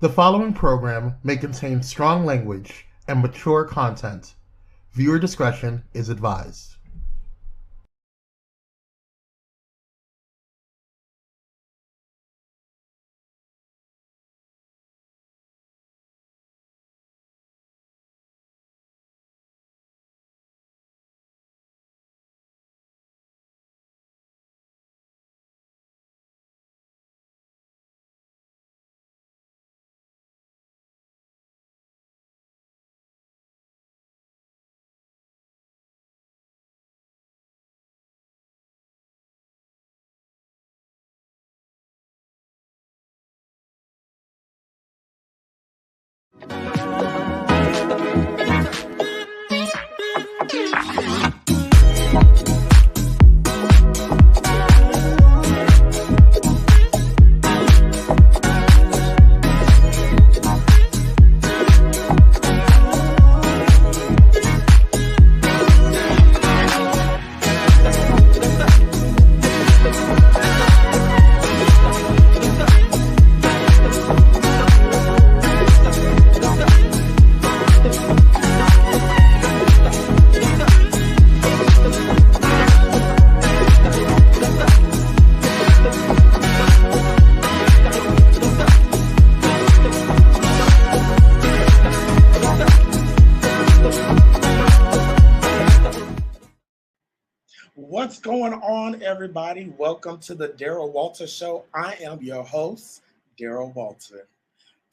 The following program may contain strong language and mature content. Viewer discretion is advised. What's going on, everybody? Welcome to the Daryl Walter Show. I am your host, Daryl Walter.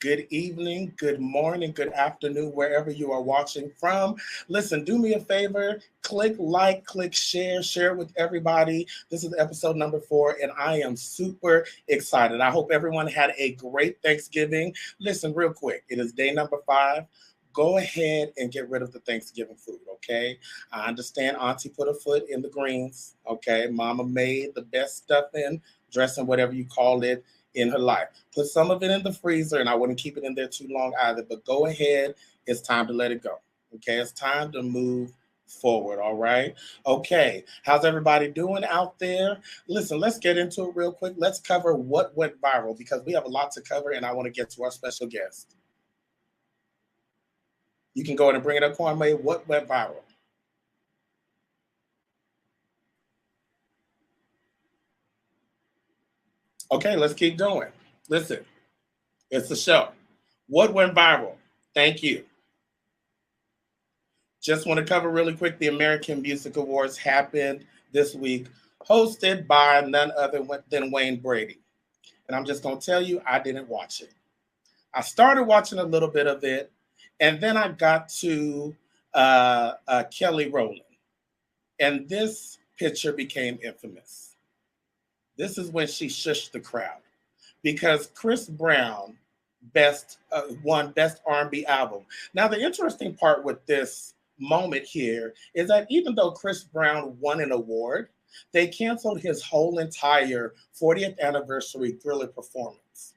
Good evening, good morning, good afternoon, wherever you are watching from. Listen, do me a favor, click like, click share with everybody. This is episode number 4, and I am super excited. I hope everyone had a great Thanksgiving. Listen, real quick, it is day number 5. Go ahead and get rid of the Thanksgiving food, okay? I understand Auntie put her foot in the greens, okay? Mama made the best stuffing, dressing, whatever you call it, in her life. Put some of it in the freezer, and I wouldn't keep it in there too long either, but go ahead. It's time to let it go, okay? It's time to move forward, all right? Okay, how's everybody doing out there? Listen, let's get into it real quick. Let's cover what went viral because we have a lot to cover, and I want to get to our special guest. You can go ahead and bring it up, Kwame. What went viral? Okay, let's keep going. Listen, it's the show. What went viral? Thank you. Just want to cover really quick. The American Music Awards happened this week, hosted by none other than Wayne Brady. And I'm just going to tell you, I didn't watch it. I started watching a little bit of it, and then I got to Kelly Rowland. And this picture became infamous. This is when she shushed the crowd because Chris Brown won Best R&B Album. Now, the interesting part with this moment here is that even though Chris Brown won an award, they canceled his whole entire 40th anniversary Thriller performance.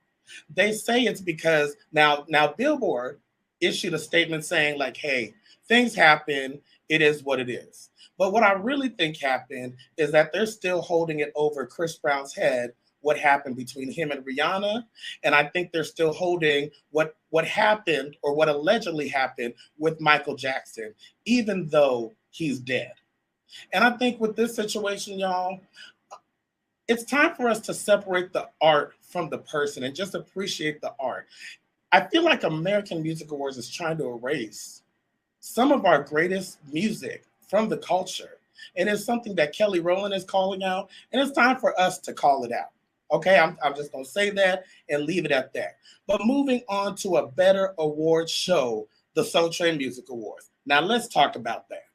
They say it's because now Billboard issued a statement saying like, hey, things happen. It is what it is. But what I really think happened is that they're still holding it over Chris Brown's head, what happened between him and Rihanna. And I think they're still holding what happened or what allegedly happened with Michael Jackson, even though he's dead. And I think with this situation, y'all, it's time for us to separate the art from the person and just appreciate the art. I feel like American Music Awards is trying to erase some of our greatest music from the culture. And it's something that Kelly Rowland is calling out, and it's time for us to call it out. Okay, I'm just going to say that and leave it at that. But moving on to a better award show, the Soul Train Music Awards. Now let's talk about that.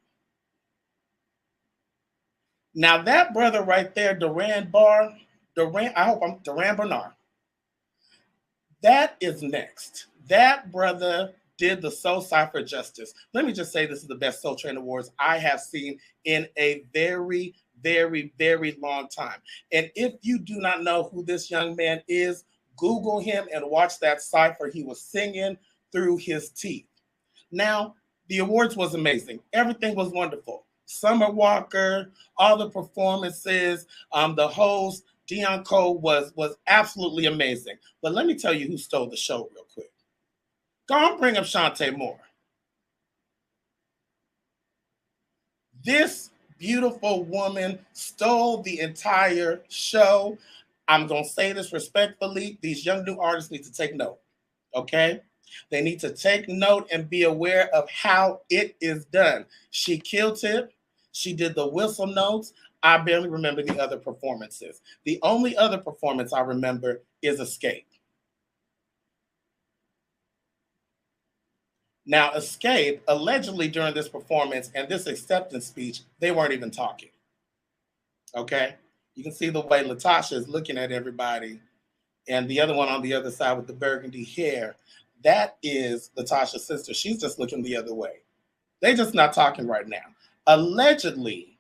Now that brother right there, Duran Bernard. That is next. That brother did the Soul Cypher justice. Let me just say this is the best Soul Train Awards I have seen in a very, very, very long time. And if you do not know who this young man is, Google him and watch that cypher. He was singing through his teeth. Now, the awards was amazing. Everything was wonderful. Summer Walker, all the performances, the host, Dion Cole was absolutely amazing. But let me tell you who stole the show real quick. Go on, bring up Shantae Moore. This beautiful woman stole the entire show. I'm going to say this respectfully. These young new artists need to take note, okay? They need to take note and be aware of how it is done. She killed it. She did the whistle notes. I barely remember the other performances. The only other performance I remember is Xscape. Now, Xscape, allegedly during this performance and this acceptance speech, they weren't even talking. Okay? You can see the way Latasha is looking at everybody, and the other one on the other side with the burgundy hair, that is Latasha's sister. She's just looking the other way. They're just not talking right now. Allegedly,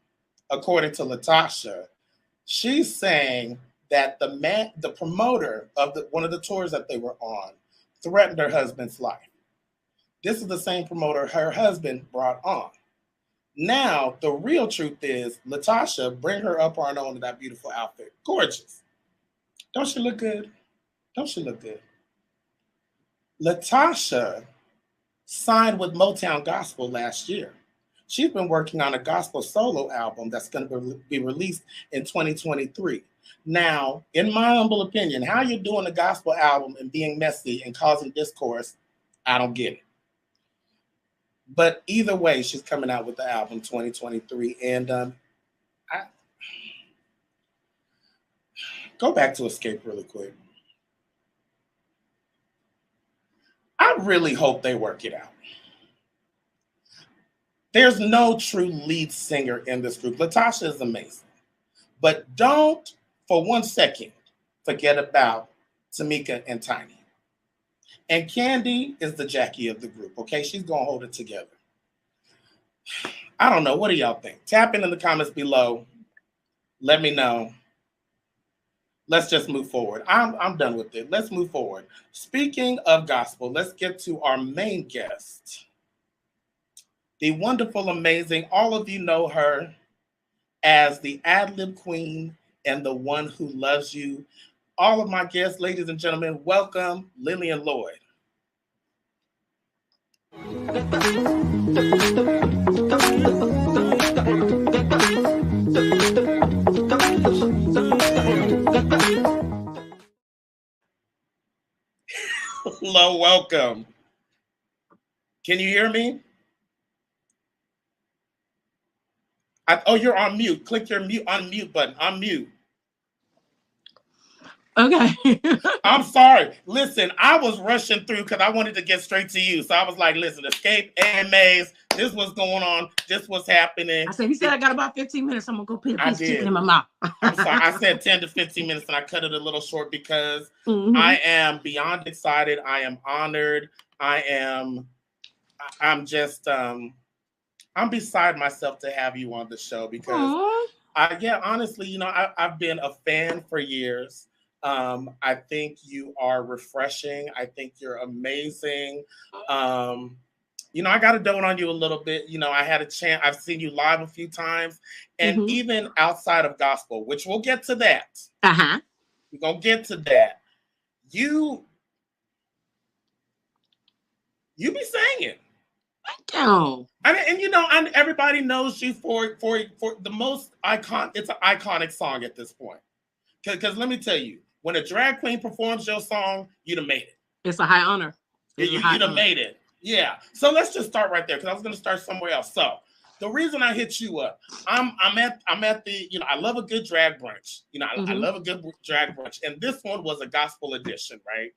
according to Latasha, she's saying that the promoter of one of the tours that they were on threatened her husband's life. This is the same promoter her husband brought on. Now, the real truth is, Latasha, bring her up on in that beautiful outfit. Gorgeous. Don't she look good? Don't she look good? Latasha signed with Motown Gospel last year. She's been working on a gospel solo album that's going to be released in 2023. Now, in my humble opinion, how you're doing a gospel album and being messy and causing discourse, I don't get it. But either way, she's coming out with the album 2023. And I go back to Xscape really quick. I really hope they work it out. There's no true lead singer in this group. Latasha is amazing. But don't, for 1 second, forget about Tamika and Tiny. And Candy is the Jackie of the group, okay? She's going to hold it together. I don't know. What do y'all think? Tap in the comments below. Let me know. Let's just move forward. I'm done with it. Let's move forward. Speaking of gospel, let's get to our main guest. The wonderful, amazing, all of you know her as the ad-lib queen and the one who loves you. All of my guests, ladies and gentlemen, welcome Lillian Lloyd. Hello, welcome. Can you hear me? Oh, you're on mute. Click your unmute button. Unmute. Okay. I'm sorry. Listen, I was rushing through because I wanted to get straight to you. So I was like, listen, Xscape, AMAs, this was going on. This was happening. I said, he said I got about 15 minutes. I'm going to go put a piece of chicken in my mouth. I'm sorry. I said 10 to 15 minutes and I cut it a little short because I am beyond excited. I am honored. I'm beside myself to have you on the show because honestly, I've been a fan for years. I think you are refreshing. I think you're amazing. I got to dote on you a little bit. I had a chance. I've seen you live a few times, and even outside of gospel, which we'll get to that. We're going to get to that. You be singing. Thank you. And everybody knows you for the most icon. It's an iconic song at this point. Because let me tell you, when a drag queen performs your song, you'd have made it. It's a high honor. You'd have made it. Yeah. So let's just start right there because I was going to start somewhere else. So the reason I hit you up, I'm at the, I love a good drag brunch. I love a good drag brunch. And this one was a gospel edition, right?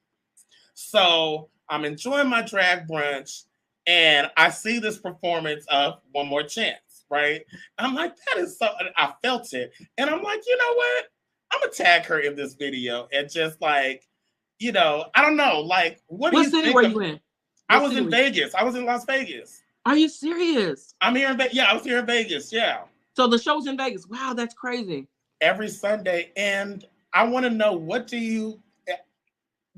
So I'm enjoying my drag brunch and I see this performance of One More Chance, right? I'm like, that is so, I felt it. And I'm like, you know what? I'm going to tag her in this video and just like, I don't know, like, what do you think? What city were you in? I was in Vegas. I was in Las Vegas. Are you serious? I'm here in Vegas. Yeah, I was here in Vegas. Yeah. So the show's in Vegas. Wow, that's crazy. Every Sunday. And I want to know, what did you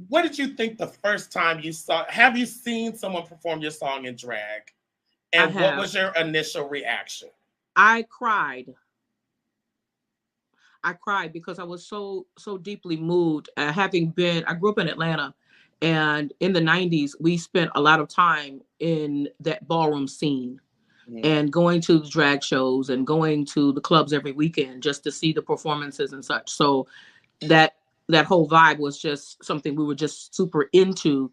think the first time you saw? Have you seen someone perform your song in drag? And what was your initial reaction? I cried. I cried because I was so deeply moved. I grew up in Atlanta, And in the 90s, we spent a lot of time in that ballroom scene and going to the drag shows and going to the clubs every weekend just to see the performances and such. So that whole vibe was just something we were just super into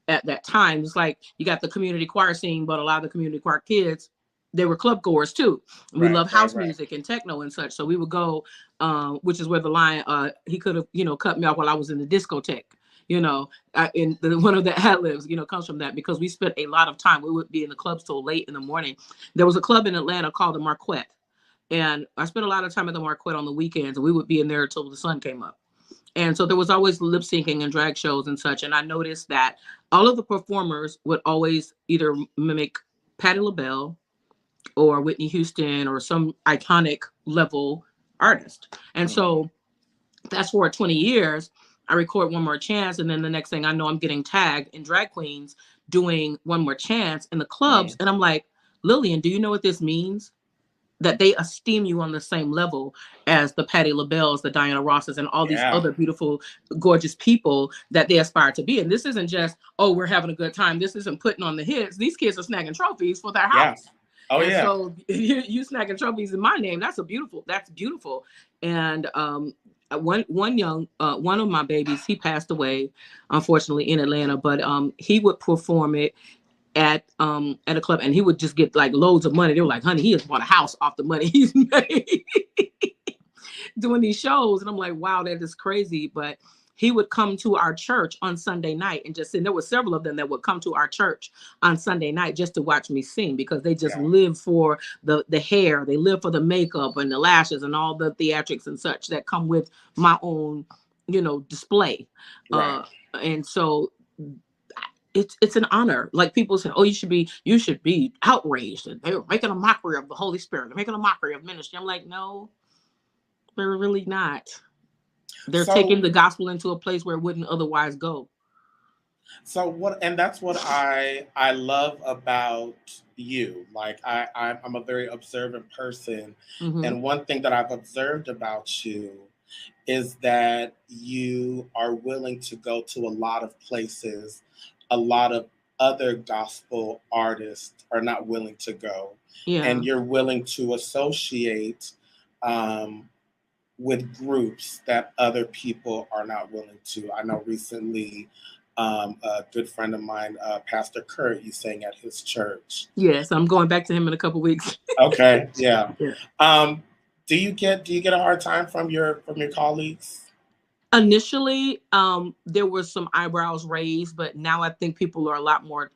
at that time. It's like you got the community choir scene, but a lot of the community choir kids, they were club goers too. We love house music and techno and such. So we would go, which is where the line, he could have, cut me off while I was in the discotheque. In one of the ad-libs, comes from that, because we spent a lot of time. We would be in the clubs till late in the morning. There was a club in Atlanta called the Marquette, and I spent a lot of time at the Marquette on the weekends, and we would be in there until the sun came up. And so there was always lip syncing and drag shows and such. And I noticed that all of the performers would always either mimic Patti LaBelle or Whitney Houston or some iconic level artist. And so fast forward 20 years, I record One More Chance, and then the next thing I know, I'm getting tagged in drag queens doing One More Chance in the clubs. And I'm like, Lillian, do you know what this means? That they esteem you on the same level as the Patti LaBelles, the Diana Rosses, and all these other beautiful, gorgeous people that they aspire to be. And this isn't just, oh, we're having a good time. This isn't putting on the hits. These kids are snagging trophies for their house. So you snagging trophies in my name. That's beautiful. And one of my babies, he passed away, unfortunately, in Atlanta, but he would perform it at a club, and he would just get like loads of money. They were like, honey, he has bought a house off the money he's made doing these shows. And I'm like, wow, that is crazy. But he would come to our church on Sunday night and just sing. There were several of them that would come to our church on Sunday night just to watch me sing, because they just live for the hair. They live for the makeup and the lashes and all the theatrics and such that come with my own, display. And so it's an honor. Like people say, oh, you should be outraged. And they were making a mockery of the Holy Spirit. They're making a mockery of ministry. I'm like, no, they're really not. They're taking the gospel into a place where it wouldn't otherwise go. And that's what I love about you. Like I'm a very observant person. And one thing that I've observed about you is that you are willing to go to a lot of places a lot of other gospel artists are not willing to go. And you're willing to associate with groups that other people are not willing to. I know recently a good friend of mine, Pastor Kurt, you sang at his church. Yes, I'm going back to him in a couple weeks. Okay, yeah. Do you get a hard time from your colleagues? Initially, there were some eyebrows raised, but now I think people are a lot more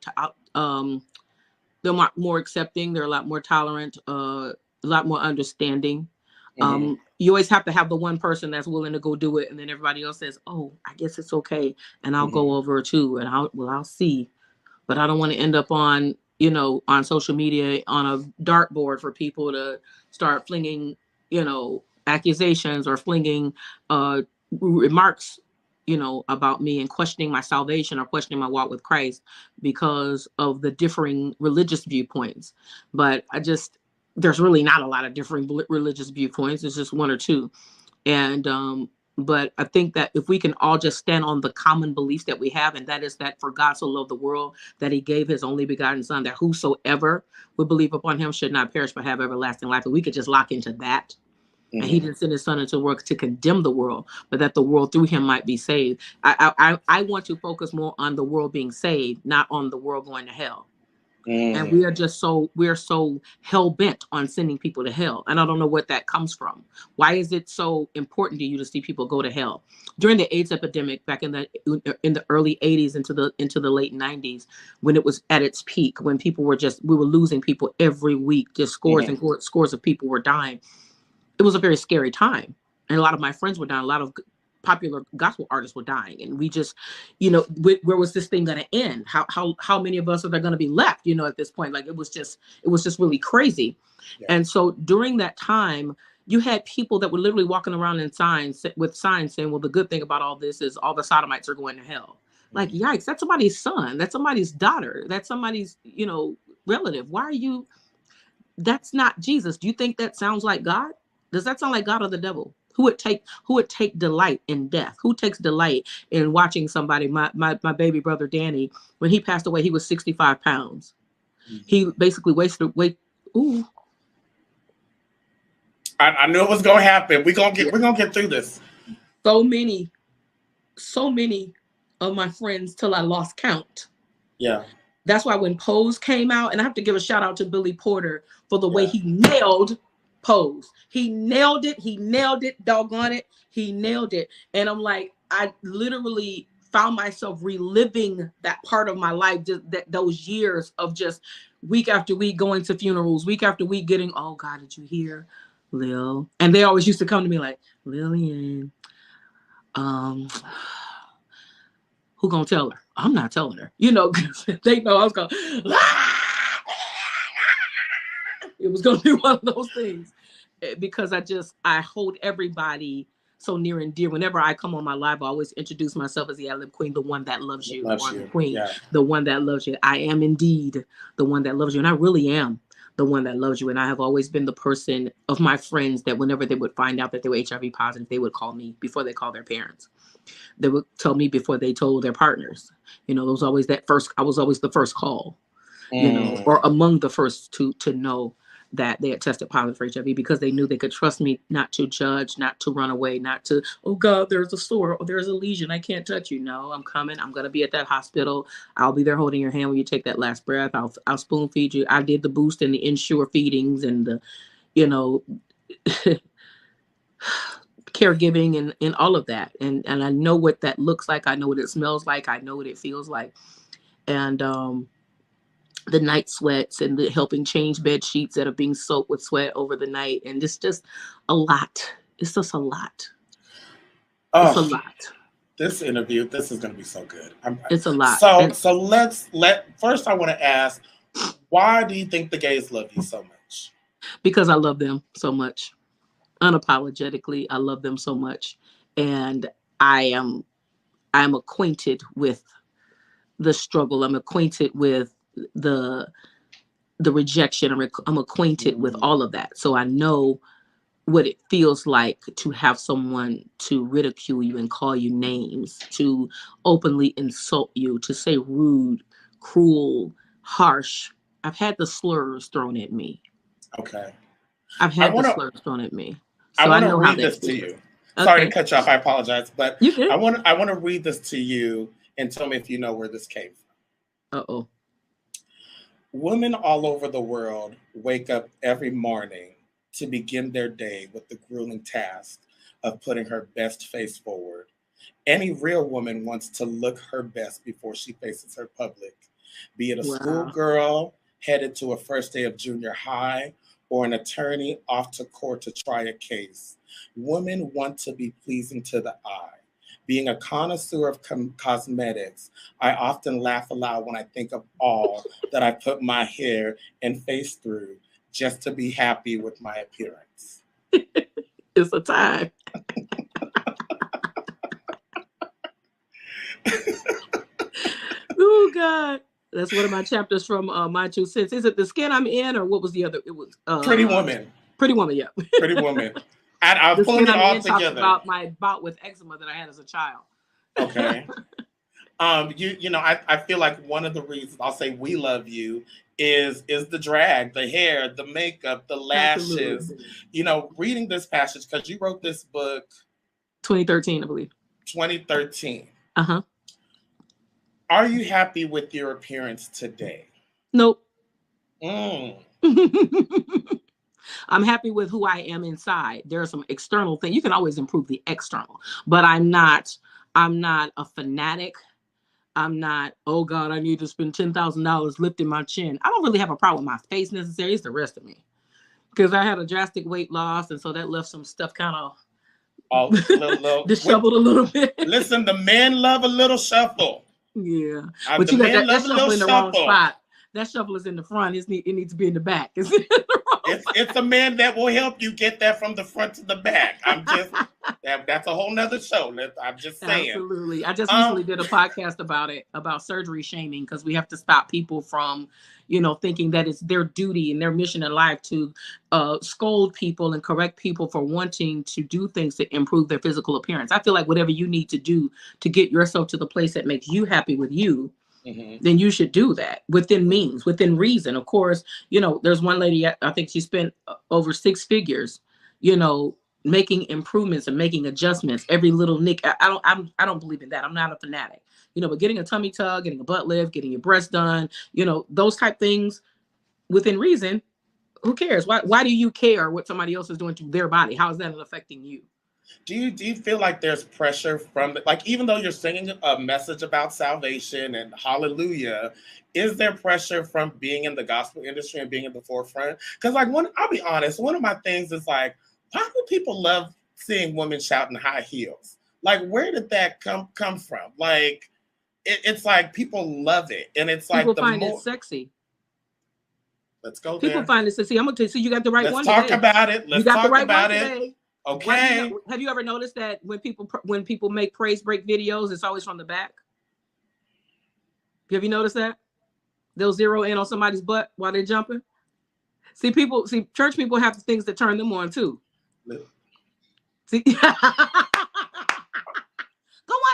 they're more accepting. They're a lot more tolerant, a lot more understanding. You always have to have the one person that's willing to go do it, and then everybody else says, "Oh, I guess it's okay," and I'll go over too, and I'll see. But I don't want to end up on social media on a dartboard for people to start flinging accusations or flinging remarks about me and questioning my salvation or questioning my walk with Christ because of the differing religious viewpoints. But there's really not a lot of differing religious viewpoints. It's just one or two. And but I think that if we can all just stand on the common beliefs that we have, and that is that for God so loved the world that he gave his only begotten son, that whosoever would believe upon him should not perish but have everlasting life. And we could just lock into that. And he didn't send his son into the world to condemn the world, but that the world through him might be saved. I want to focus more on the world being saved, not on the world going to hell. And we're so hell bent on sending people to hell. And I don't know what that comes from. Why is it so important to you to see people go to hell? During the AIDS epidemic back in the early 80s into the late 90s, when it was at its peak, when we were losing people every week, just scores and scores of people were dying. It was a very scary time. And a lot of my friends were dying. A lot of popular gospel artists were dying. And we just, where was this thing going to end? How many of us are there going to be left, at this point? Like, it was just really crazy. Yeah. And so during that time, you had people that were literally walking around with signs saying, well, the good thing about all this is all the sodomites are going to hell. Like, yikes, that's somebody's son. That's somebody's daughter. That's somebody's, relative. Why are you, that's not Jesus. Do you think that sounds like God? Does that sound like God or the devil? Who would take delight in death? Who takes delight in watching somebody? My baby brother Danny, when he passed away, he was 65 pounds. Mm-hmm. He basically wasted weight. Ooh. I knew it was gonna happen. We're gonna get through this. So many of my friends till I lost count. Yeah. That's why when Pose came out, and I have to give a shout out to Billy Porter for the way he nailed Pose. He nailed it. Doggone it. He nailed it. And I'm like, I literally found myself reliving that part of my life, just those years of just week after week going to funerals, week after week getting, oh God, did you hear Lil? And they always used to come to me like, Lillian, who gonna tell her? I'm not telling her, because they know I was going, it was gonna be one of those things, because I hold everybody so near and dear. Whenever I come on my live, I always introduce myself as the Ad-Lib Queen, the one that loves you, the queen, the one that loves you. I am indeed the one that loves you, and I really am the one that loves you. And I have always been the person of my friends that whenever they would find out that they were HIV positive, they would call me before they call their parents. They would tell me before they told their partners. It was always I was always the first call, or among the first to know that they had tested positive for HIV, because they knew they could trust me not to judge, not to run away, not to, oh God, there's a sore, or there's a lesion, I can't touch you. No, I'm coming. I'm going to be at that hospital. I'll be there holding your hand when you take that last breath. I'll spoon feed you. I did the boost and the Ensure feedings and the, caregiving and all of that. And I know what that looks like. I know what it smells like. I know what it feels like. And, the night sweats and the helping change bed sheets that are being soaked with sweat over the night. And it's just a lot. It's just a lot. It's a lot. This interview, this is going to be so good. It's a lot. So first I want to ask, why do you think the gays love you so much? Because I love them so much. Unapologetically, I love them so much. And I'm acquainted with the struggle. I'm acquainted with the rejection. I'm acquainted with all of that. So I know what it feels like to have someone to ridicule you and call you names, to openly insult you, to say rude, cruel, harsh. I've had the slurs thrown at me. Okay. I've had the slurs thrown at me. So I want to read this to you. Okay. Sorry to cut you off. I apologize, but you did. I want to read this to you and tell me if you know where this came from. Uh-oh. Women all over the world wake up every morning to begin their day with the grueling task of putting her best face forward. Any real woman wants to look her best before she faces her public, be it a schoolgirl headed to a first day of junior high or an attorney off to court to try a case. Women want to be pleasing to the eye. Being a connoisseur of cosmetics, I often laugh aloud when I think of all that I put my hair and face through just to be happy with my appearance. It's a time. Oh, God. That's one of my chapters from My Two Cents. Is it The Skin I'm In, or what was the other? It was Pretty Woman. Pretty Woman, yeah. Pretty Woman. I was pulling it all together. About my bout with eczema that I had as a child. Okay. I feel like one of the reasons I'll say we love you is the drag, the hair, the makeup, the lashes. Absolutely. Reading this passage, because you wrote this book 2013, I believe. 2013. Uh-huh. Are you happy with your appearance today? Nope. I'm happy with who I am inside. There are some external things. You can always improve the external, but I'm not a fanatic. I'm not, oh God, I need to spend $10,000 lifting my chin. I don't really have a problem with my face necessarily. It's the rest of me. Because I had a drastic weight loss, and so that left some stuff kind of disheveled a little bit. Listen, the men love a little shuffle. Yeah. But you got that shuffle in the wrong spot. that shuffle is in the front. It needs to be in the back. It's a man that will help you get that from the front to the back. I'm just that's a whole nother show. I'm just saying. Absolutely. I just recently did a podcast about it, about surgery shaming, because we have to stop people from, thinking that it's their duty and their mission in life to scold people and correct people for wanting to do things to improve their physical appearance. I feel like whatever you need to do to get yourself to the place that makes you happy with you, then you should do that within means, within reason. Of course, there's one lady, I think she spent over 6 figures, making improvements and making adjustments. Every little nick. I don't believe in that. I'm not a fanatic, but getting a tummy tuck, getting a butt lift, getting your breasts done, those type things within reason. Who cares? Why do you care what somebody else is doing to their body? How is that affecting you? Do you feel like there's pressure from, like, even though you're singing a message about salvation and hallelujah, is there pressure from being in the gospel industry and being in the forefront? Because, like, I'll be honest, one of my things is, like, why do people love seeing women shout in high heels? Like, where did that come from? Like, it's like people love it, and it's like people find it sexy. Let's go people there. Find it sexy. I'm gonna tell you. So you got the right Let's one. Talk today. about it. Let's you got talk the right about one it. Today. Okay. Have you ever noticed that when people make praise break videos, it's always from the back? Have you noticed that? They'll zero in on somebody's butt while they're jumping. See, church people have things that turn them on too. See, go on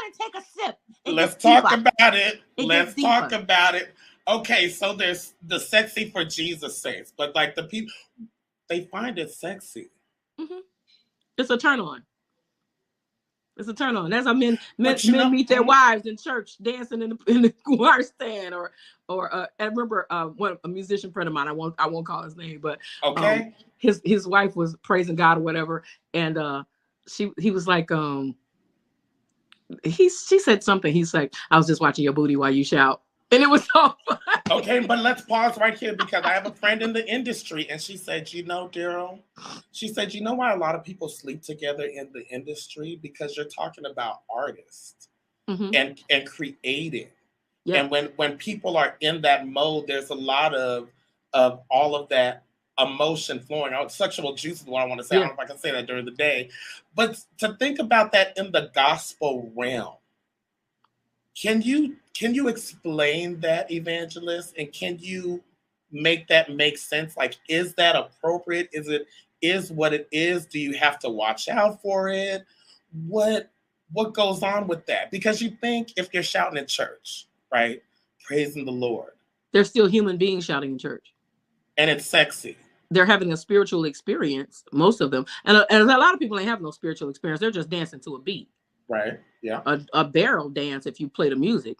and take a sip. Let's talk about it. Let's talk about it. Okay, so there's the sexy for Jesus sakes, but like the people, they find it sexy. It's a turn on. It's a turn on. That's how men meet their wives in church, dancing in the choir stand, or I remember a musician friend of mine. I won't call his name, but okay, his wife was praising God or whatever, and he was like she said something. He's like, I was just watching your booty while you shout. And it was so fun. Okay, but let's pause right here, because I have a friend in the industry, and she said, Daryl, she said, why a lot of people sleep together in the industry? Because you're talking about artists and creating. Yeah. And when people are in that mode, there's a lot of all of that emotion flowing out. Sexual juice is what I want to say. Yeah. I don't know if I can say that during the day. But to think about that in the gospel realm, Can you explain that, Evangelist? And can you make that make sense? Like, is that appropriate? Is what it is? Do you have to watch out for it? What goes on with that? Because you think if you're shouting in church, right, praising the Lord, they're still human beings shouting in church, and it's sexy. They're having a spiritual experience, most of them, and a lot of people ain't have no spiritual experience. They're just dancing to a beat. Right. Yeah. A bear will dance if you play the music.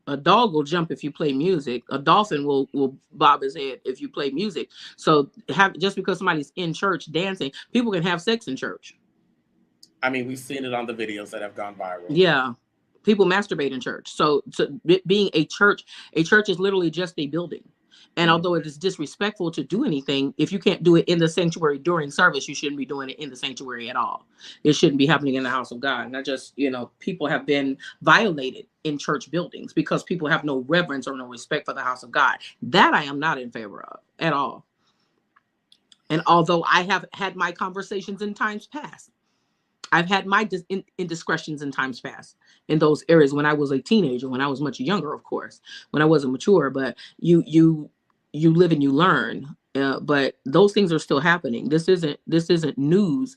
A dog will jump if you play music. A dolphin will bob his head if you play music. So just because somebody's in church dancing, people can have sex in church. I mean, we've seen it on the videos that have gone viral. Yeah. People masturbate in church. So being a church is literally just a building. And although it is disrespectful to do anything, if you can't do it in the sanctuary during service, you shouldn't be doing it in the sanctuary at all. It shouldn't be happening in the house of God. Not just, people have been violated in church buildings because people have no reverence or no respect for the house of God. That I am not in favor of at all. And although I have had my conversations in times past, I've had my indiscretions in times past in those areas when I was a teenager, when I was much younger, of course, when I wasn't mature, but you live and you learn. But those things are still happening. This isn't news.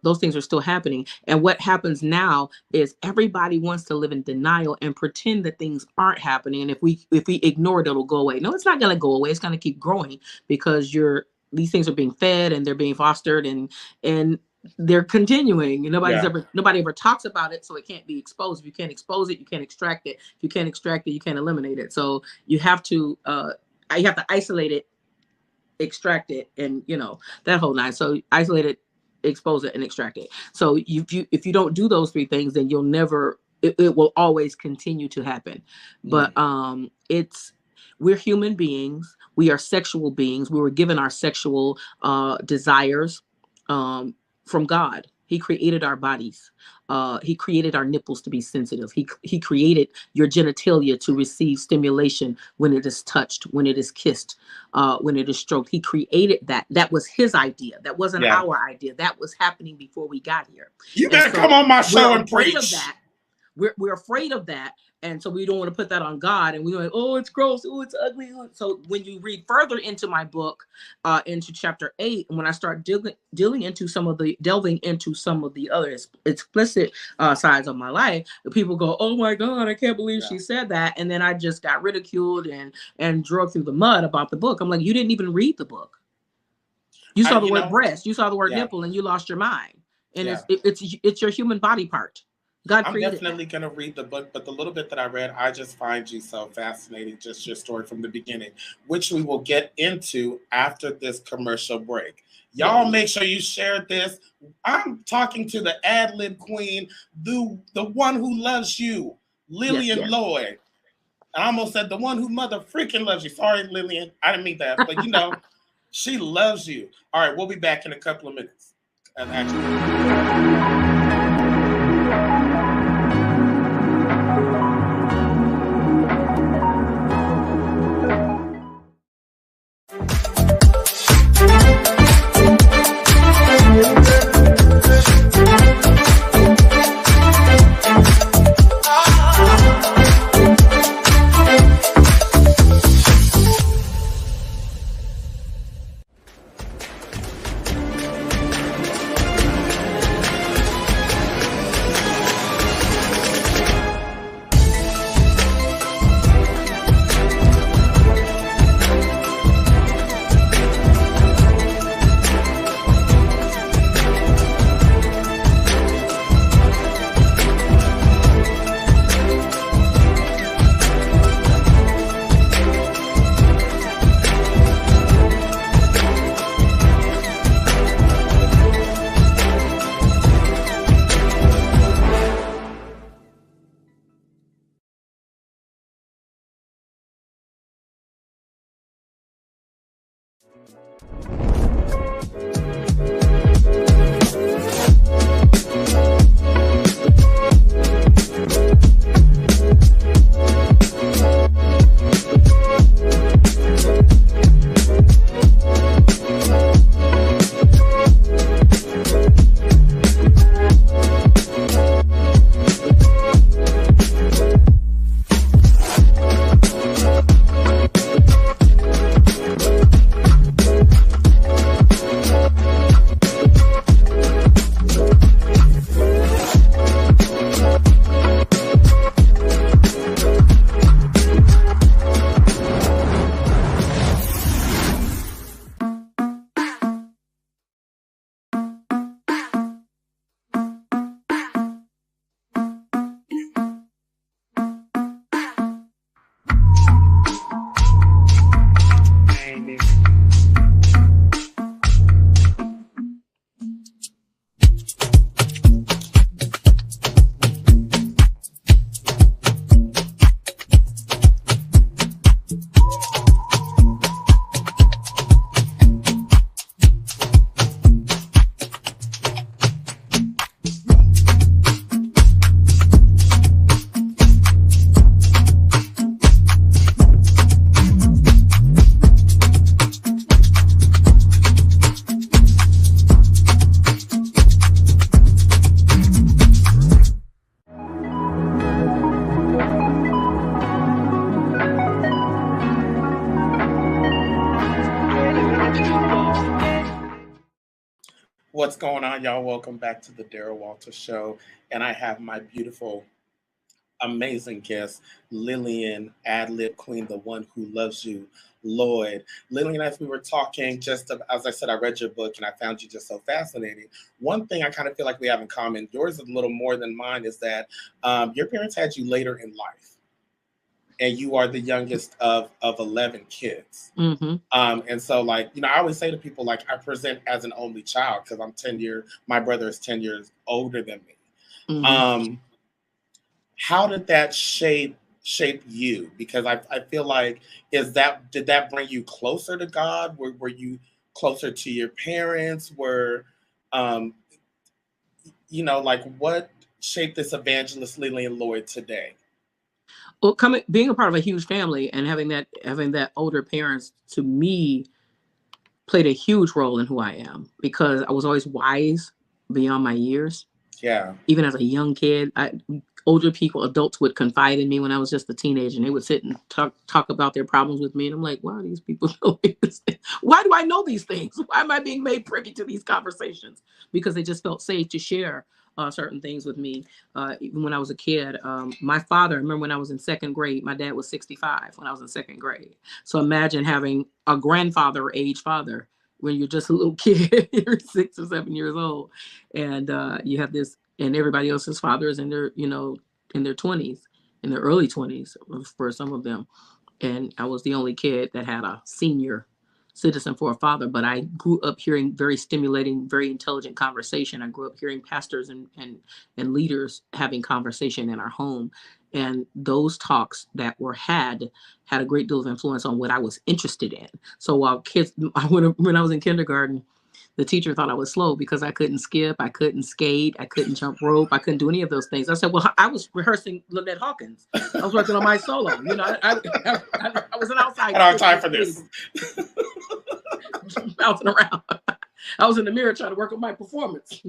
Those things are still happening. And what happens now is everybody wants to live in denial and pretend that things aren't happening. And if we ignore it, it'll go away. No, it's not going to go away. It's going to keep growing because these things are being fed and they're being fostered and they're continuing. Nobody ever talks about it, so it can't be exposed. If you can't expose it, you can't extract it. If you can't extract it, you can't eliminate it. So you have to isolate it, extract it, and that whole nine. So isolate it, expose it, and extract it. So if you don't do those three things, then you'll never. It will always continue to happen. But we're human beings. We are sexual beings. We were given our sexual desires from God. He created our bodies. He created our nipples to be sensitive. He created your genitalia to receive stimulation when it is touched, when it is kissed, when it is stroked. He created that. That was his idea. That wasn't our idea. That was happening before we got here. You better come on my show and preach. Of that. We're afraid of that. And so we don't want to put that on God. And we're like, oh, it's gross. Oh, it's ugly. So when you read further into my book, into chapter 8, and when I start delving into some of the other explicit sides of my life, people go, oh my God, I can't believe she said that. And then I just got ridiculed and dragged through the mud about the book. I'm like, you didn't even read the book. You saw the word breast, you saw the word nipple, and you lost your mind. And it's your human body part. I'm definitely going to read the book, but the little bit that I read, I just find you so fascinating, just your story from the beginning, which we will get into after this commercial break. Y'all make sure you share this. I'm talking to the ad-lib queen, the one who loves you, Lillian Lloyd. I almost said the one who mother freaking loves you. Sorry, Lillian. I didn't mean that, but you know, she loves you. All right, we'll be back in a couple of minutes. What's going on, y'all? Welcome back to the Daryl Walter Show. And I have my beautiful, amazing guest, Lillian, ad-lib queen, the one who loves you, Lloyd. Lillian, as we were talking, just as I said, I read your book and I found you just so fascinating. One thing I kind of feel like we have in common, yours is a little more than mine, is that your parents had you later in life. And you are the youngest of 11 kids. Mm-hmm. And so, like, you know, I always say to people, like, I present as an only child because my brother is 10 years older than me. Mm-hmm. How did that shape you? Because I feel like, did that bring you closer to God? Were you closer to your parents? you know, like what shaped this evangelist Lillian Lloyd today? Well, being a part of a huge family and having that older parents, to me, played a huge role in who I am, because I was always wise beyond my years. Yeah. Even as a young kid, older people, adults would confide in me when I was just a teenager, and they would sit and talk about their problems with me. And I'm like, wow, these people know this. Why do I know these things? Why am I being made privy to these conversations? Because they just felt safe to share certain things with me. Even when I was a kid, my father, I remember when I was in second grade, my dad was 65 when I was in second grade. So imagine having a grandfather age father when you're just a little kid, you're 6 or 7 years old, and you have this, and everybody else's fathers in their, in their 20s, in their early 20s for some of them. And I was the only kid that had a senior citizen for a father, but I grew up hearing very stimulating, very intelligent conversation. I grew up hearing pastors and leaders having conversation in our home. And those talks that were had a great deal of influence on what I was interested in. So while when I was in kindergarten, the teacher thought I was slow because I couldn't skip, I couldn't skate, I couldn't jump rope, I couldn't do any of those things. I said, well, I was rehearsing Lynette Hawkins. I was working on my solo. I was an outside. I don't have time for this. Bouncing around. I was in the mirror trying to work on my performance.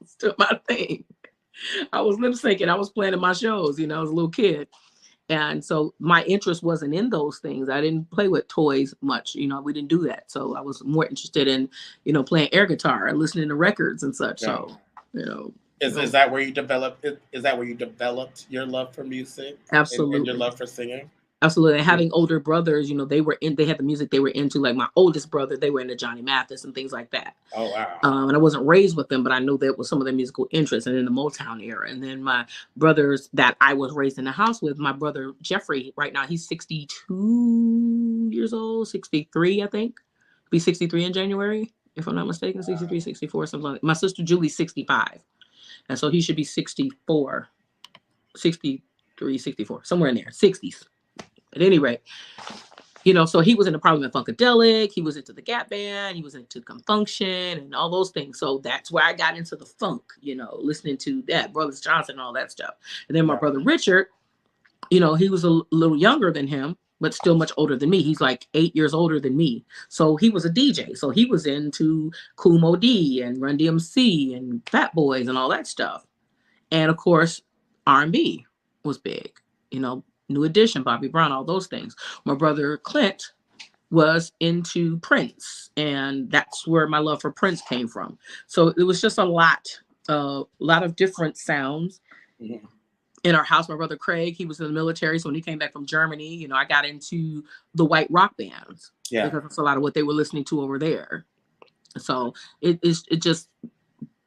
Still my thing. I was lip syncing. I was planning my shows. I was a little kid. And so my interest wasn't in those things. I didn't play with toys much. We didn't do that. So I was more interested in, playing air guitar and listening to records and such. Yeah. So, Is that where you developed? Is that where you developed your love for music? Absolutely. And your love for singing? Absolutely. And having older brothers, they had the music they were into. Like my oldest brother, they were into Johnny Mathis and things like that. Oh, wow. And I wasn't raised with them, but I know that was some of their musical interests, and in the Motown era. And then my brothers that I was raised in the house with, my brother Jeffrey, right now, he's 62 years old, 63, I think. He'll be 63 in January, if I'm not mistaken, 63, 64, something like that. My sister Julie's 65. And so he should be 64, 63, 64, somewhere in there, 60s. At any rate, so he was in the Parliament Funkadelic, he was into the Gap Band, he was into Confunction and all those things. So that's where I got into the funk, listening to that, Brothers Johnson and all that stuff. And then my brother Richard, he was a little younger than him, but still much older than me. He's like 8 years older than me. So he was a DJ. So he was into Kool Moe Dee and Run DMC and Fat Boys and all that stuff. And of course, R&B was big, New Edition, Bobby Brown, all those things. My brother Clint was into Prince, and that's where my love for Prince came from. So it was just a lot of different sounds. Mm-hmm. In our house, my brother Craig, he was in the military, so when he came back from Germany, I got into the white rock bands. Yeah, because that's a lot of what they were listening to over there. So it just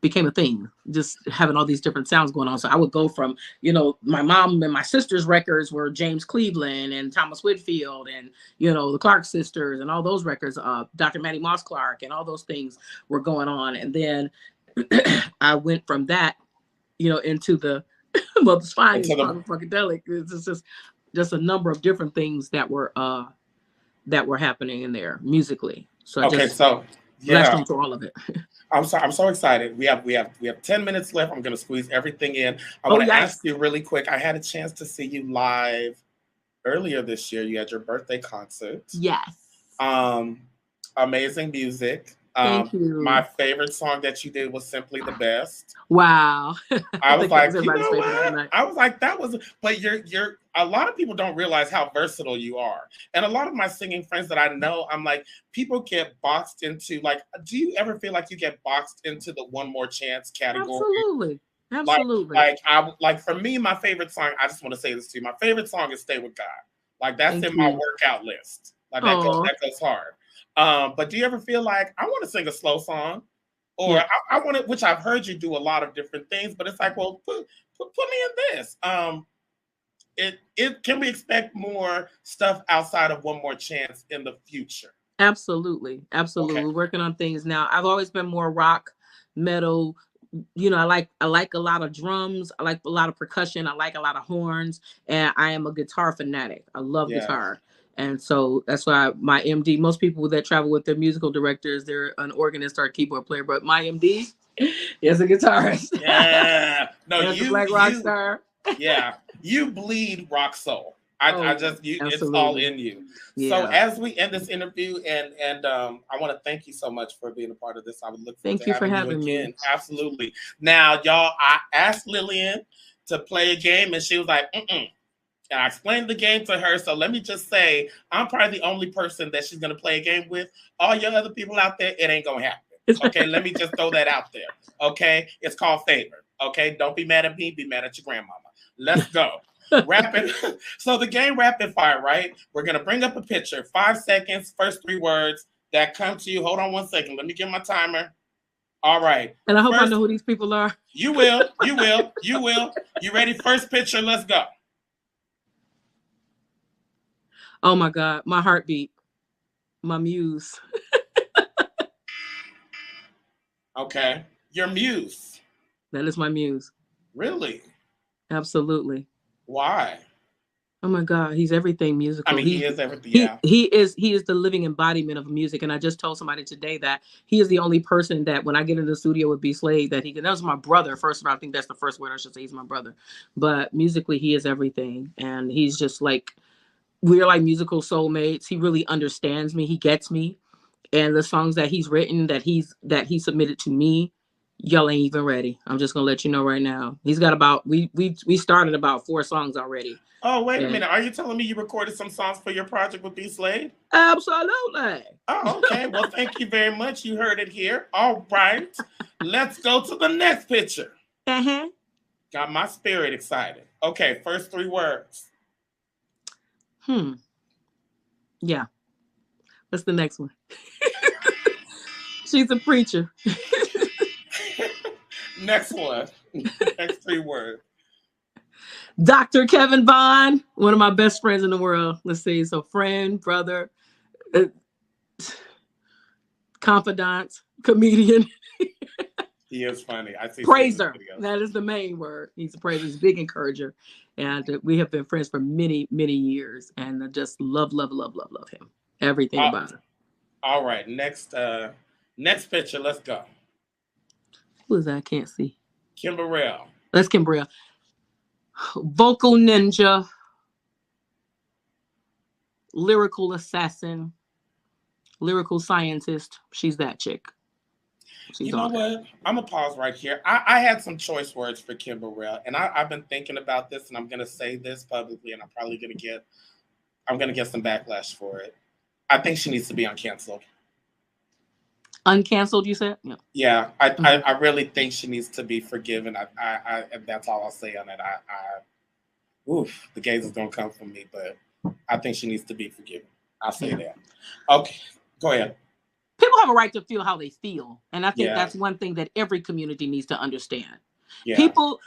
became a thing, just having all these different sounds going on. So I would go from, my mom and my sister's records were James Cleveland and Thomas Whitfield and, the Clark sisters and all those records, Dr. Mattie Moss Clark and all those things were going on. And then I went from that, into the Mother's Finest, Funkadelic. It's just a number of different things that were happening in there musically. So okay, so yeah, into all of it. I'm so excited. We have 10 minutes left. I'm going to squeeze everything in. I want to ask you really quick. I had a chance to see you live earlier this year. You had your birthday concert. Yes. Amazing music. Thank you. My favorite song that you did was Simply the Best. Wow. I was like, I was like, that was, but you're, a lot of people don't realize how versatile you are. And a lot of my singing friends that I know, I'm like, people get boxed into, like, do you ever feel like you get boxed into the One More Chance category? Absolutely. Like for me, my favorite song, I just want to say this to you. My favorite song is Stay With God. Like that's in my workout list. Like that goes hard. But do you ever feel like I want to sing a slow song, or I want to, which I've heard you do a lot of different things, but it's like, well, put me in this. Can we expect more stuff outside of One More Chance in the future? Absolutely. Okay. We're working on things now. I've always been more rock, metal. I like a lot of drums. I like a lot of percussion. I like a lot of horns, and I am a guitar fanatic. I love guitar. And so that's why my MD, most people that travel with their musical directors, they're an organist or a keyboard player. But my MD, As a guitarist. Yeah. No, As a black rock star. Yeah. You bleed rock soul. I just it's all in you. Yeah. So as we end this interview, and I want to thank you so much for being a part of this. I would look forward Thank you for having you again. me. Absolutely. Now, y'all, I asked Lillian to play a game, and she was like, And I explained the game to her. So let me just say, I'm probably the only person that she's going to play a game with. All your other people out there, it ain't going to happen. Okay, let me just throw that out there. Okay, it's called favor. Okay, don't be mad at me. Be mad at your grandmama. Let's go. Rapid. So the game rapid fire, right? We're going to bring up a picture. 5 seconds, first 3 words that come to you. Hold on 1 second. Let me get my timer. All right. And I hope I know who these people are. You will. You will. You will. You ready? First picture. Let's go. Oh my God. My heartbeat. My muse. Okay. Your muse. That is my muse. Really? Absolutely. Why? Oh my God, he's everything musical. I mean, he is everything. Yeah. He is the living embodiment of music. And I just told somebody today that he is the only person that when I get into the studio with B Slade, that was my brother. First of all, I think that's the first word I should say. He's my brother. But musically, he is everything. And he's just like, we're like musical soulmates. He really understands me. He gets me. And the songs that he's written, that he submitted to me, y'all ain't even ready. I'm just gonna let you know right now. He's got about we started about 4 songs already. Oh, wait a minute. Are you telling me you recorded some songs for your project with B Slade? Absolutely. Oh, okay. Well, thank you very much. You heard it here. All right. Let's go to the next picture. Got my spirit excited. Okay, first 3 words. Yeah. What's the next one? She's a preacher. Next one. Next 3 words. Dr. Kevin Vaughn, one of my best friends in the world. Let's see. So friend, brother, confidant, comedian. He is funny. I see. Praiser. That is the main word. He's a praiser. He's a big encourager. And we have been friends for many, many years. And I just love him. Everything about him. All right. Next picture. Let's go. Who is that? I can't see. Kim Burrell. That's Kim Burrell. Vocal ninja. Lyrical assassin. Lyrical scientist. She's that chick. You know what? I'm going to pause right here. I had some choice words for Kim Burrell, and I've been thinking about this, and I'm going to say this publicly, and I'm probably going to get some backlash for it. I think she needs to be uncanceled. Uncanceled, you said? Yeah. Yeah, I really think she needs to be forgiven. I that's all I'll say on it. The gays is gonna come for me, but I think she needs to be forgiven. I'll say that. Okay, go ahead. People have a right to feel how they feel, and I think that's one thing that every community needs to understand. Yeah. People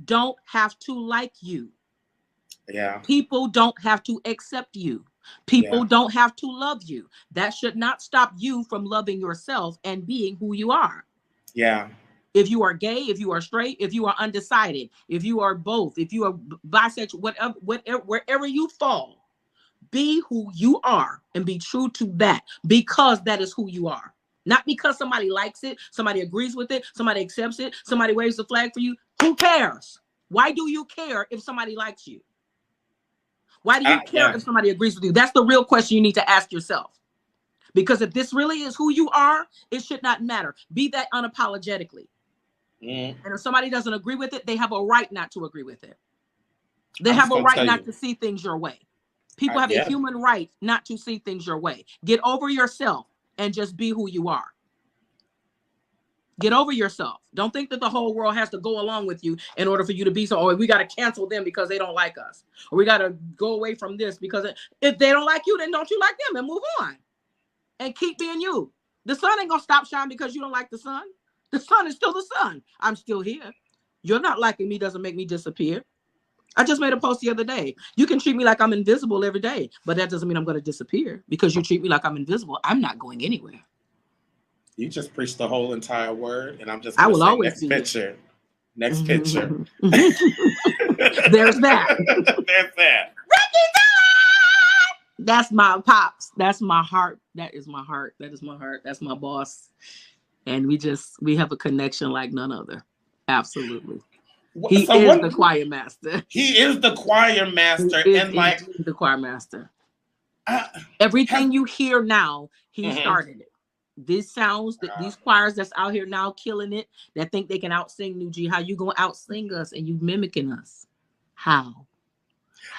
don't have to like you. Yeah. People don't have to accept you. People don't have to love you. That should not stop you from loving yourself and being who you are. Yeah. If you are gay, if you are straight, if you are undecided, if you are both, if you are bisexual, whatever, wherever you fall, be who you are and be true to that, because that is who you are. Not because somebody likes it, somebody agrees with it, somebody accepts it, somebody waves the flag for you. Who cares? Why do you care if somebody likes you? Why do you care if somebody agrees with you? That's the real question you need to ask yourself. Because if this really is who you are, it should not matter. Be that unapologetically. And if somebody doesn't agree with it, they have a right not to agree with it. They have a right not to see things your way. People have a human right not to see things your way. Get over yourself and just be who you are. Get over yourself. Don't think that the whole world has to go along with you in order for you to be so, oh, we got to cancel them because they don't like us. Or we got to go away from this because if they don't like you, then don't you like them and move on. And keep being you. The sun ain't going to stop shining because you don't like the sun. The sun is still the sun. I'm still here. You're not liking me doesn't make me disappear. I just made a post the other day. You can treat me like I'm invisible every day, but that doesn't mean I'm going to disappear. Because you treat me like I'm invisible, I'm not going anywhere. You just preached the whole entire word, and I'm just I will always next picture. Next picture. There's that. There's that. That's my pops. That's my heart. That is my heart. That is my heart. That's my boss. And we have a connection like none other. Absolutely. He So is the choir master. He is the choir master. He is and like the choir master. Everything you hear now, he started it. These sounds, these choirs that's out here now killing it, that think they can outsing New G. How you gonna outsing us and you mimicking us? How?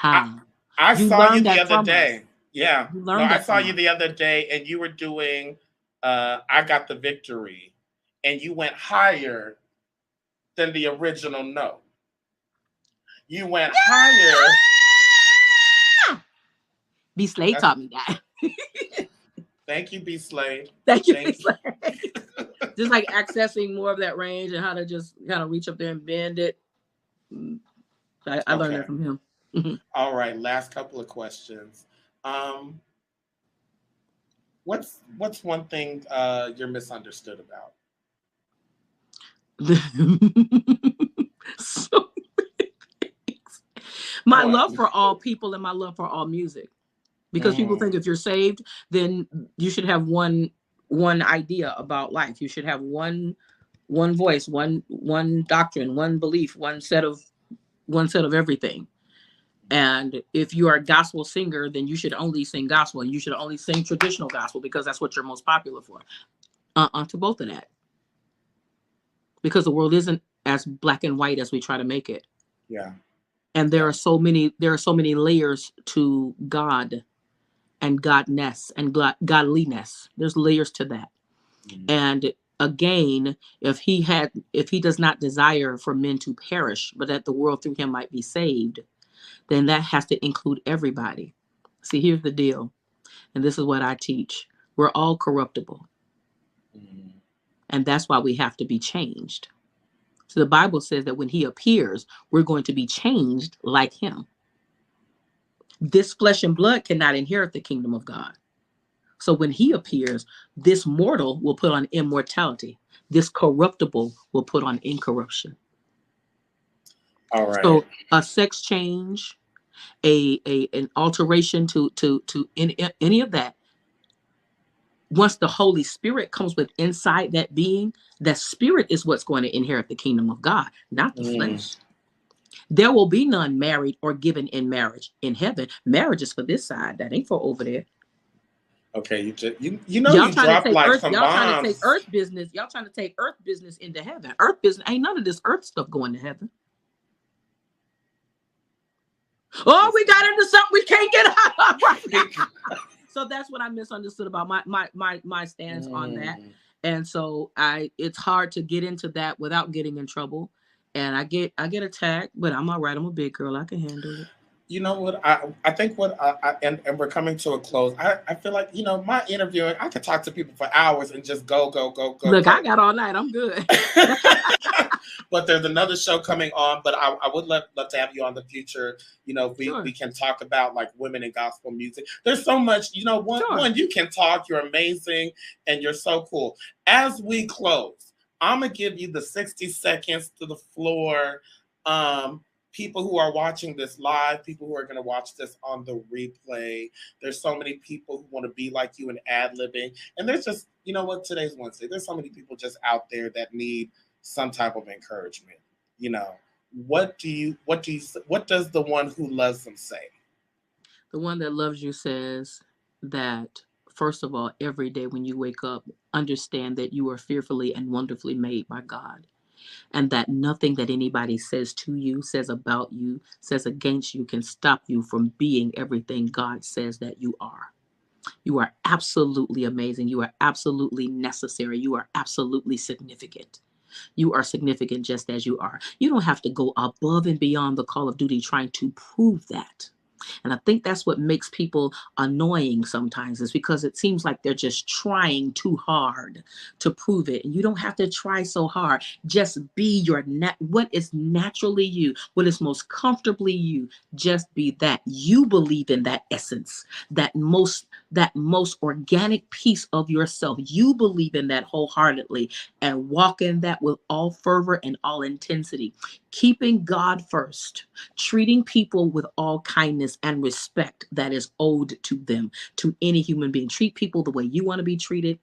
I saw you the other day. Us. Yeah. No, I saw you the other day and you were doing I Got the Victory. And you went higher than the original note. You went higher. B. Slade taught me that. Thank you, B. Slade. Thank you, B. Slade. Just like accessing more of that range and how to just kind of reach up there and bend it. I learned that from him. All right, last couple of questions. What's one thing you're misunderstood about? So my love for all people and my love for all music. Because people think if you're saved, then you should have one idea about life. You should have one voice, one doctrine, one belief, one set of everything. And if you are a gospel singer, then you should only sing gospel, and you should only sing traditional gospel because that's what you're most popular for. To both of that. Because the world isn't as black and white as we try to make it. Yeah. And there are so many layers to God and godness and godliness. There's layers to that. And again, if he does not desire for men to perish, but that the world through him might be saved, then that has to include everybody. See, here's the deal. And this is what I teach. We're all corruptible. And that's why we have to be changed. So the Bible says that when he appears, we're going to be changed like him. This flesh and blood cannot inherit the kingdom of God. So when he appears, this mortal will put on immortality. This corruptible will put on incorruption. All right. So a sex change, an alteration to any of that. Once the Holy Spirit comes with inside that being, that spirit is what's going to inherit the kingdom of God, not the flesh. There will be none married or given in marriage in heaven. Marriage is for this side. That ain't for over there. Okay, you dropped like some bombs. Y'all trying to take earth business. Y'all trying to take earth business into heaven. Earth business ain't none of this earth stuff going to heaven. Oh, we got into something we can't get out of right now. So that's what I misunderstood about my stance on that. And so it's hard to get into that without getting in trouble. And I get attacked, but I'm all right. I'm a big girl. I can handle it. You know what? I think and we're coming to a close. I feel like, my interviewing, I could talk to people for hours and just go. Look, I got all night. I'm good. But there's another show coming on, but I would love to have you on the future. We can talk about like women in gospel music. There's so much, one, you can talk, you're amazing, and you're so cool. As we close, I'm going to give you the 60 seconds to the floor. People who are watching this live, people who are going to watch this on the replay. There's so many people who want to be like you and ad-libbing. And there's just, today's Wednesday. There's so many people just out there that need some type of encouragement. What does the one who loves them say? The one that loves you says that, first of all, every day when you wake up, understand that you are fearfully and wonderfully made by God. And that nothing that anybody says to you, says about you, says against you can stop you from being everything God says that you are. You are absolutely amazing. You are absolutely necessary. You are absolutely significant. You are significant just as you are. You don't have to go above and beyond the call of duty trying to prove that. And I think that's what makes people annoying sometimes, is because it seems like they're just trying too hard to prove it. And you don't have to try so hard. Just be what is naturally you, what is most comfortably you. Just be that. You believe in that essence, that most organic piece of yourself. You believe in that wholeheartedly and walk in that with all fervor and all intensity. Keeping God first, treating people with all kindness and respect that is owed to them, to any human being. Treat people the way you want to be treated.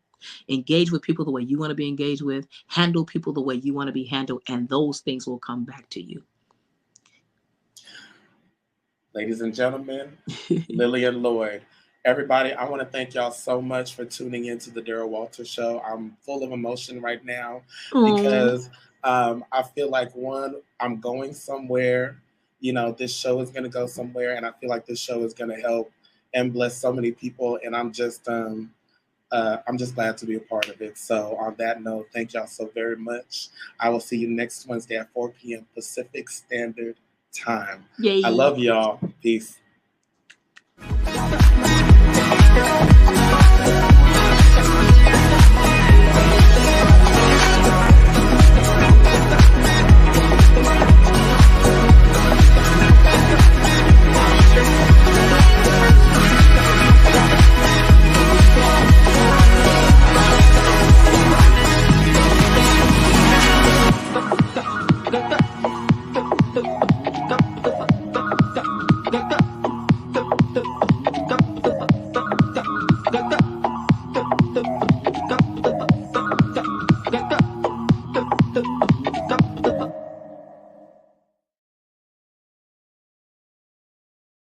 Engage with people the way you want to be engaged with. Handle people the way you want to be handled. And those things will come back to you. Ladies and gentlemen, Lillian Lloyd. Everybody, I want to thank y'all so much for tuning into the Daryl Walter Show. I'm full of emotion right now because I feel like, one, I'm going somewhere. You know, this show is going to go somewhere, and I feel like this show is going to help and bless so many people. And I'm just glad to be a part of it. So on that note, thank y'all so very much. I will see you next Wednesday at 4 p.m. Pacific Standard Time. Yay. I love y'all. Peace.